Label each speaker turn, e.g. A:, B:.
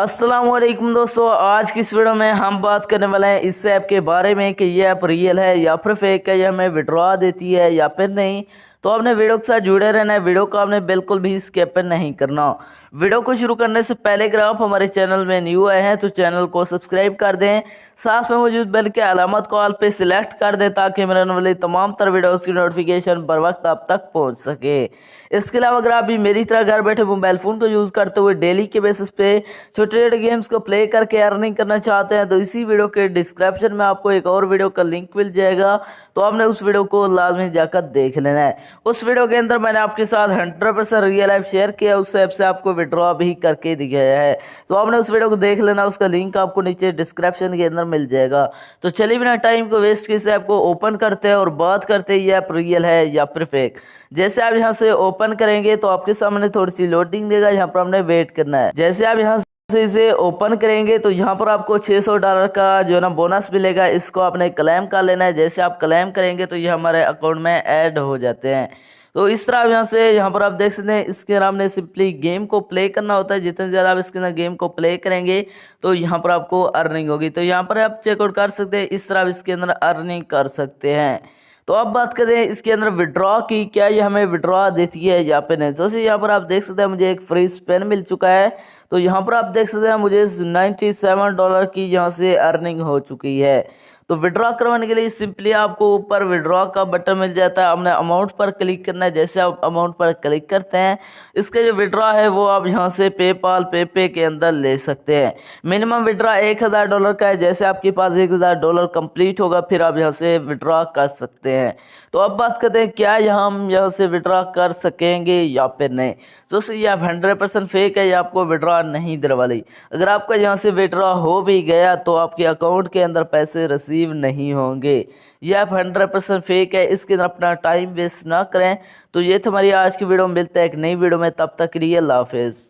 A: अस्सलामुअलैकुम दोस्तों, आज की इस वीडियो में हम बात करने वाले हैं इस ऐप के बारे में कि ये ऐप रियल है या फिर फेक है, ये हमें विड्रॉ देती है या फिर नहीं। तो आपने वीडियो के साथ जुड़े रहना है, वीडियो को आपने बिल्कुल भी स्किप नहीं करना। वीडियो को शुरू करने से पहले अगर आप हमारे चैनल में न्यू आए हैं तो चैनल को सब्सक्राइब कर दें, साथ में मौजूद बेल के अलामत को ऑल पे सिलेक्ट कर दें ताकि मेरे आने वाली तमाम तरह वीडियोस की नोटिफिकेशन बर वक्त आप तक पहुंच सके। इसके अलावा अगर आप भी मेरी तरह घर बैठे मोबाइल फ़ोन को यूज़ करते हुए डेली के बेसिस पे छोटे छोटे गेम्स को प्ले करके अर्निंग करना चाहते हैं तो इसी वीडियो के डिस्क्रिप्शन में आपको एक और वीडियो का लिंक मिल जाएगा, तो आपने उस वीडियो को लाजमी जाकर देख लेना है। उस वीडियो के अंदर मैंने आपके साथ 100% रियल ऐप शेयर किया, उस ऐप से आपको विड्रॉ भी करके दिखाया है, तो आपने उस वीडियो को देख लेना। उसका लिंक आपको नीचे डिस्क्रिप्शन के अंदर मिल जाएगा। तो चलिए बिना टाइम को वेस्ट किए इस ऐप को ओपन करते हैं और बात करते हैं ये ऐप रियल है या फिर फेक। जैसे आप यहाँ से ओपन करेंगे तो आपके सामने थोड़ी सी लोडिंग देगा, यहाँ पर हमने वेट करना है। जैसे आप यहाँ से इसे ओपन करेंगे तो यहाँ पर आपको $600 का जो है ना बोनस मिलेगा, इसको आपने क्लेम कर लेना है। जैसे आप क्लेम करेंगे तो ये हमारे अकाउंट में ऐड हो जाते हैं। तो इस तरह यहाँ पर आप देख सकते हैं, इसके अंदर आपने सिंपली गेम को प्ले करना होता है। जितने ज़्यादा आप इसके अंदर गेम को प्ले करेंगे तो यहाँ पर आपको अर्निंग होगी। तो यहाँ पर आप चेकआउट कर सकते हैं, इस तरह आप इसके अंदर अर्निंग कर सकते हैं। तो अब बात करें इसके अंदर विड्रॉ की, क्या ये हमें विड्रॉ देती है या फिर नहीं। जैसे यहाँ पर आप देख सकते हैं मुझे एक फ्री स्पिन मिल चुका है, तो यहाँ पर आप देख सकते हैं मुझे $97 की यहाँ से अर्निंग हो चुकी है। तो विड्रॉ करवाने के लिए सिंपली आपको ऊपर विड्रॉ का बटन मिल जाता है, हमने अमाउंट पर क्लिक करना है। जैसे आप अमाउंट पर क्लिक करते हैं, इसका जो विड्रॉ है वो आप यहाँ से पेपाल पे के अंदर ले सकते हैं। मिनिमम विड्रॉ $1000 का है। जैसे आपके पास $1000 कंप्लीट होगा फिर आप यहाँ से विड्रॉ कर सकते हैं। तो अब बात करते हैं क्या हम यहाँ से विड्रॉ कर सकेंगे या फिर नहीं। तो ये आप 100% फेक है, या आपको विड्रॉ नहीं देने वाली। अगर आपका यहाँ से विड्रॉ हो भी गया तो आपके अकाउंट के अंदर पैसे रिसीव नहीं होंगे। ये आप 100% फेक है, इसके अंदर अपना टाइम वेस्ट ना करें। तो ये तो हमारी आज की वीडियो में, मिलता है एक नई वीडियो में, तब तक के लिए अल्लाह हाफिज़।